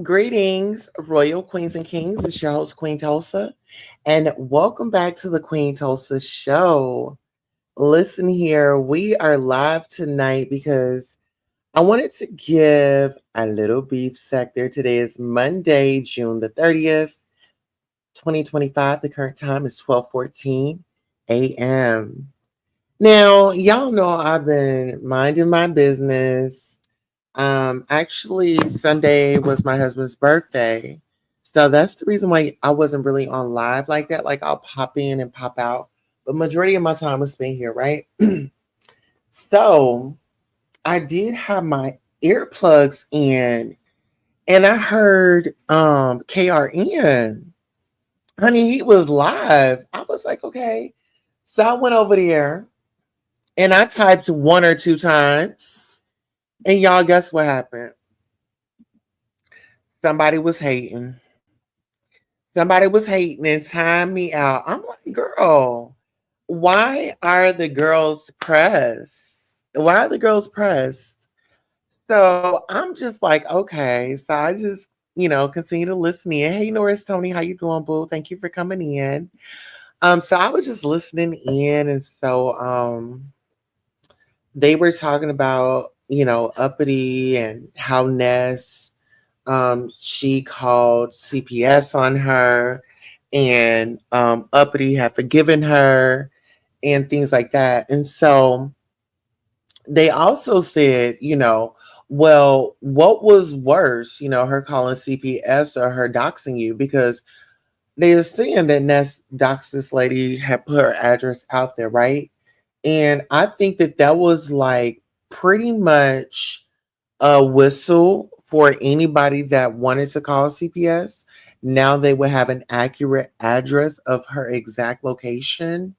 Greetings, royal queens and kings. It's your host, Queen Tulsa, and welcome back to the Queen Tulsa Show. Listen here, we are live tonight because I wanted to give a little beef sector. Today is Monday, June the 30th, 2025. The current time is 12:14 a.m. Now, y'all know I've been minding my business. Actually, Sunday was my husband's birthday. So that's the reason why I wasn't really on live like that. Like I'll pop in and pop out. But majority of my time was spent here, right? So I did have my earplugs in and I heard KRN. Honey, he was live. I was like, okay. So I went over there and I typed one or two times. And y'all guess what happened? Somebody was hating. Somebody was hating and tying me out. I'm like, girl, why are the girls pressed? Why are the girls pressed? So I'm just like, okay. So I just, continue to listen in. Hey, Norris, Tony, how you doing, boo? Thank you for coming in. So I was just listening in, and so they were talking about, uppity and how Ness she called CPS on her, and Uppity had forgiven her, and things like that. And so they also said, well, what was worse, her calling CPS or her doxing you? Because they are saying that Ness doxed this lady, had put her address out there, right? And I think that that was like pretty much a whistle for anybody that wanted to call CPS. Now they would have an accurate address of her exact location.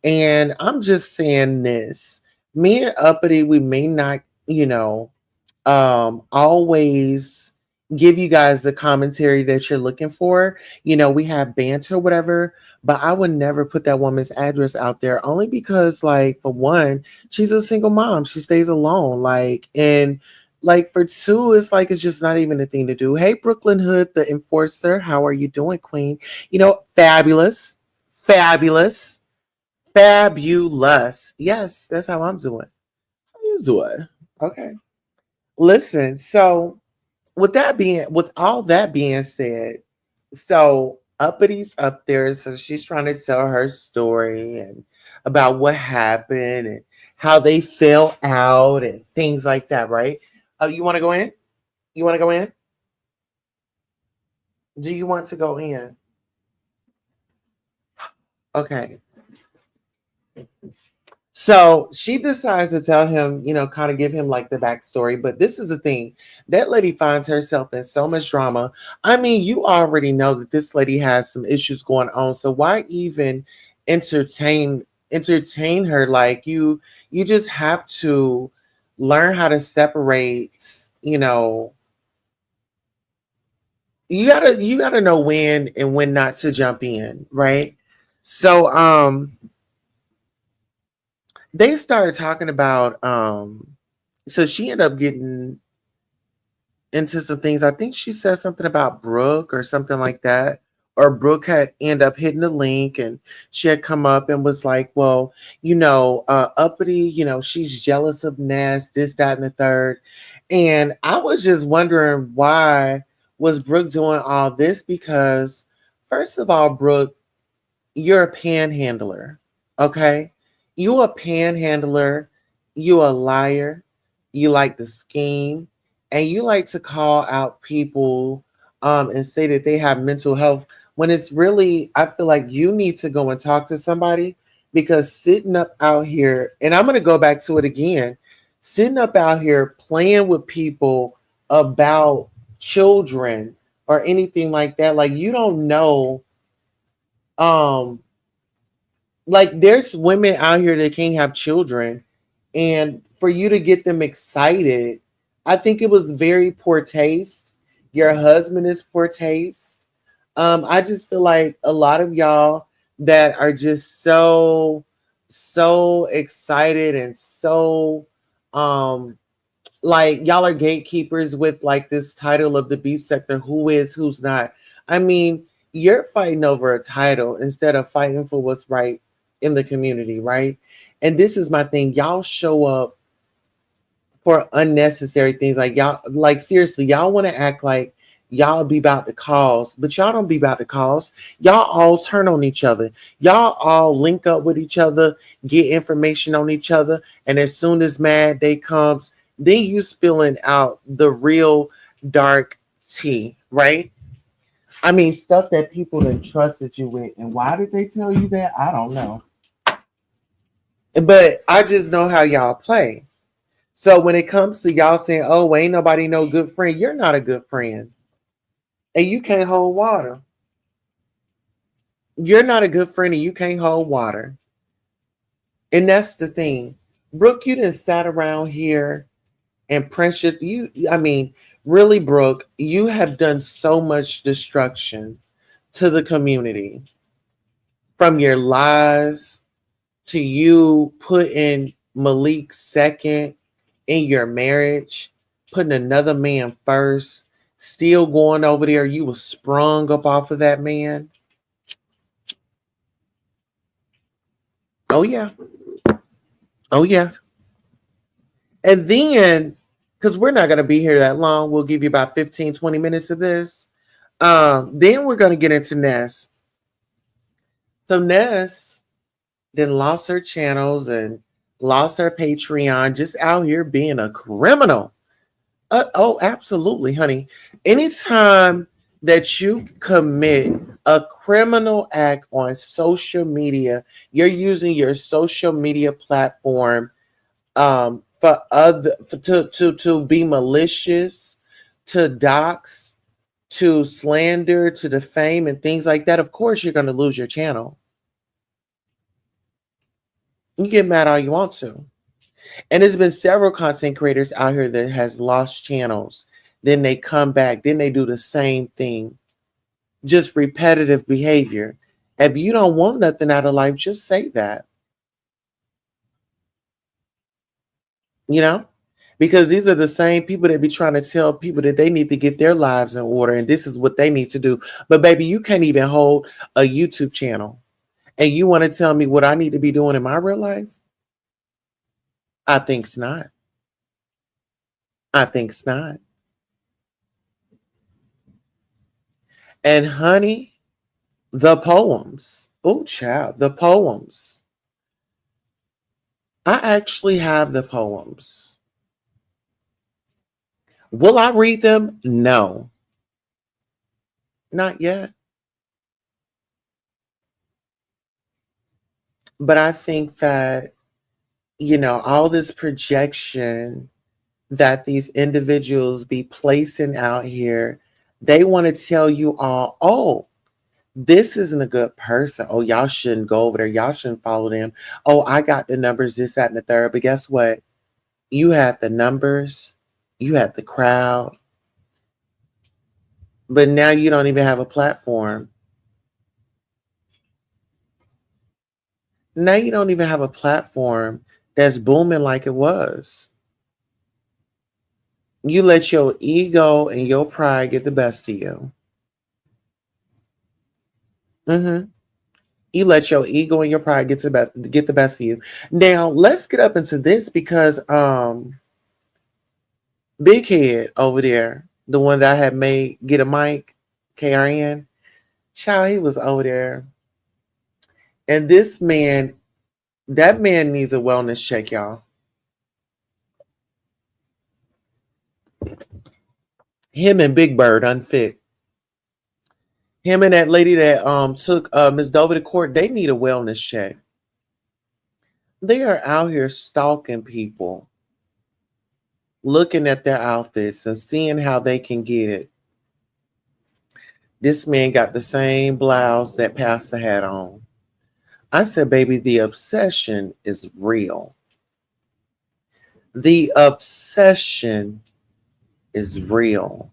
And I'm just saying this. Me and Uppity, we may not, always give you guys the commentary that you're looking for. We have banter, whatever, but I would never put that woman's address out there only because, like, for one, she's a single mom. She stays alone. And like for two, it's like it's just not even a thing to do. Hey, Brooklyn Hood, the enforcer, how are you doing, Queen? Fabulous, fabulous, fabulous. Yes, that's how I'm doing. How you doing? Okay. Listen, so with all that being said, so Uppity up there, so she's trying to tell her story and about what happened and how they fell out and things like that, right? Oh, you want to go in? You want to go in? Do you want to go in? Okay. So she decides to tell him, kind of give him like the backstory. But this is the thing, that lady finds herself in so much drama. I mean, you already know that this lady has some issues going on. So why even entertain entertain her? Like you just have to learn how to separate, you know, you gotta know when and when not to jump in, right? So they started talking about so she ended up getting into some things. I think she said something about Brooke or something like that. Or Brooke had end up hitting the link and she had come up and was like, well, Uppity, she's jealous of Ness, this, that, and the third. And I was just wondering why was Brooke doing all this? Because first of all, Brooke, you're a panhandler. Okay? You a panhandler, you a liar, you like to scheme, and you like to call out people and say that they have mental health when it's really I feel like you need to go and talk to somebody because sitting up out here, and I'm gonna go back to it again, sitting up out here playing with people about children or anything like that, like you don't know um like there's women out here that can't have children, and for you to get them excited, I think it was very poor taste. Your husband is poor taste. I just feel like a lot of y'all that are just so excited and so um like y'all are gatekeepers with like this title of the beef sector, who is, who's not. I mean, you're fighting over a title instead of fighting for what's right in the community, right? And this is my thing. Y'all show up for unnecessary things. Like y'all, like seriously, y'all want to act like y'all be about the cause, but y'all don't be about the cause. Y'all all turn on each other. Y'all all link up with each other, get information on each other, and as soon as mad day comes, then you spilling out the real dark tea, right? I mean, stuff that people entrusted you with, and why did they tell you that? I don't know, but I just know how y'all play. So when it comes to y'all saying, "Oh, ain't nobody no good friend," you're not a good friend, and you can't hold water. You're not a good friend, and you can't hold water. And that's the thing, Brooke. You didn't sat around here and pressure you. I mean, really, Brooke, you have done so much destruction to the community from your lies to you putting Malik second in your marriage, putting another man first, still going over there. You was sprung up off of that man. Oh yeah. Oh yeah. And then, because we're not going to be here that long, we'll give you about 15, 20 minutes of this. Then we're going to get into Ness. So Ness then lost her channels and lost her Patreon, just out here being a criminal. Oh, absolutely, honey. Anytime that you commit a criminal act on social media, you're using your social media platform to be malicious, to dox, to slander, to defame, and things like that. Of course, you're going to lose your channel. You get mad all you want to. And there's been several content creators out here that has lost channels. Then they come back. Then they do the same thing. Just repetitive behavior. If you don't want nothing out of life, just say that. You know? Because these are the same people that be trying to tell people that they need to get their lives in order and this is what they need to do. But baby, you can't even hold a YouTube channel. And you want to tell me what I need to be doing in my real life? I think's not. I think's not. And honey, the poems. Oh, child, the poems. I actually have the poems. Will I read them? No, not yet. But I think that, all this projection that these individuals be placing out here, they want to tell you all, oh, this isn't a good person. Oh, y'all shouldn't go over there. Y'all shouldn't follow them. Oh, I got the numbers, this, that, and the third. But guess what? You have the numbers, you have the crowd, but now you don't even have a platform. Now you don't even have a platform that's booming like it was. You let your ego and your pride get the best of you. Hmm. You let your ego and your pride get the best of you. Now let's get up into this because Big Head over there, the one that I had made get a mic, KRN, child, he was over there. And this man, that man needs a wellness check, y'all. Him and Big Bird unfit. Him and that lady that took Miss Dover to court, they need a wellness check. They are out here stalking people, looking at their outfits and seeing how they can get it. This man got the same blouse that Pastor had on. I said, baby, the obsession is real. The obsession is real.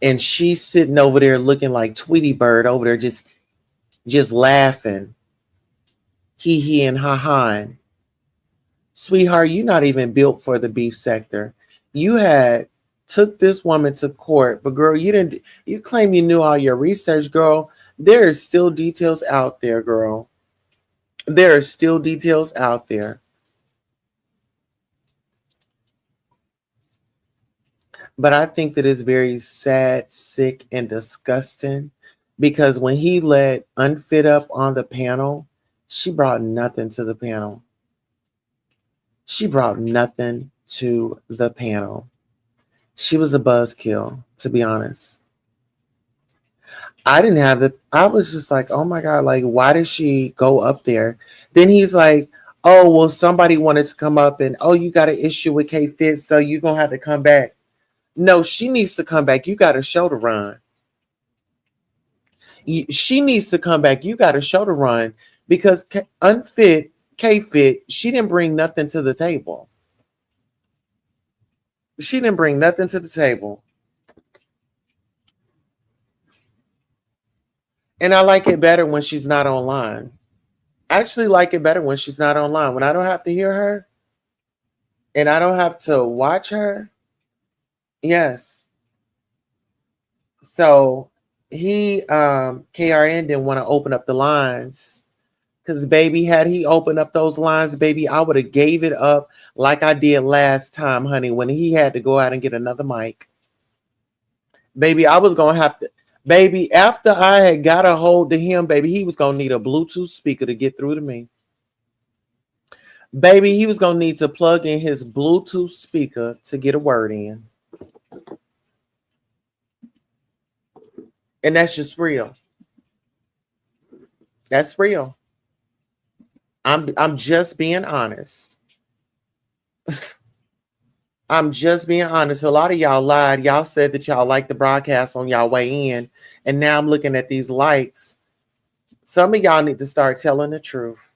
And she's sitting over there looking like Tweety Bird over there just laughing. Hee and ha. Sweetheart, you're not even built for the beef sector. You had took this woman to court, but girl, you claim you knew all your research, girl. There is still details out there, girl. There are still details out there. But I think that it's very sad, sick, and disgusting because when he let Unfit up on the panel, she brought nothing to the panel. She brought nothing to the panel. She was a buzzkill, to be honest. I didn't have the, I was just like, oh my God, like, why did she go up there? Then he's like, oh, well, somebody wanted to come up and, oh, you got an issue with K Fit, so you're going to have to come back. No, she needs to come back. You got a show to run. She needs to come back. You got a show to run because Unfit, K Fit, she didn't bring nothing to the table. She didn't bring nothing to the table. And I like it better when she's not online. I actually like it better when she's not online. When I don't have to hear her and I don't have to watch her. Yes. So he KRN didn't want to open up the lines. Cause baby, had he opened up those lines, baby, I would have gave it up like I did last time, honey, when he had to go out and get another mic. Baby, I was gonna have to, baby, after I had got a hold of him, baby, he was gonna need a Bluetooth speaker to get through to me. Baby, he was gonna need to plug in his Bluetooth speaker to get a word in. And that's just real. That's real. I'm just being honest. I'm just being honest. A lot of y'all lied. Y'all said that y'all liked the broadcast on y'all way in. And now I'm looking at these likes. Some of y'all need to start telling the truth.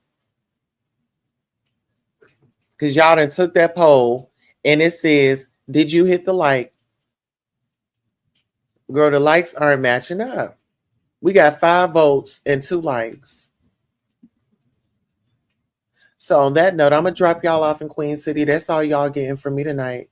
Because y'all done took that poll and it says, did you hit the like? Girl, the likes aren't matching up. We got 5 votes and 2 likes. So on that note, I'm going to drop y'all off in Queen City. That's all y'all getting from me tonight.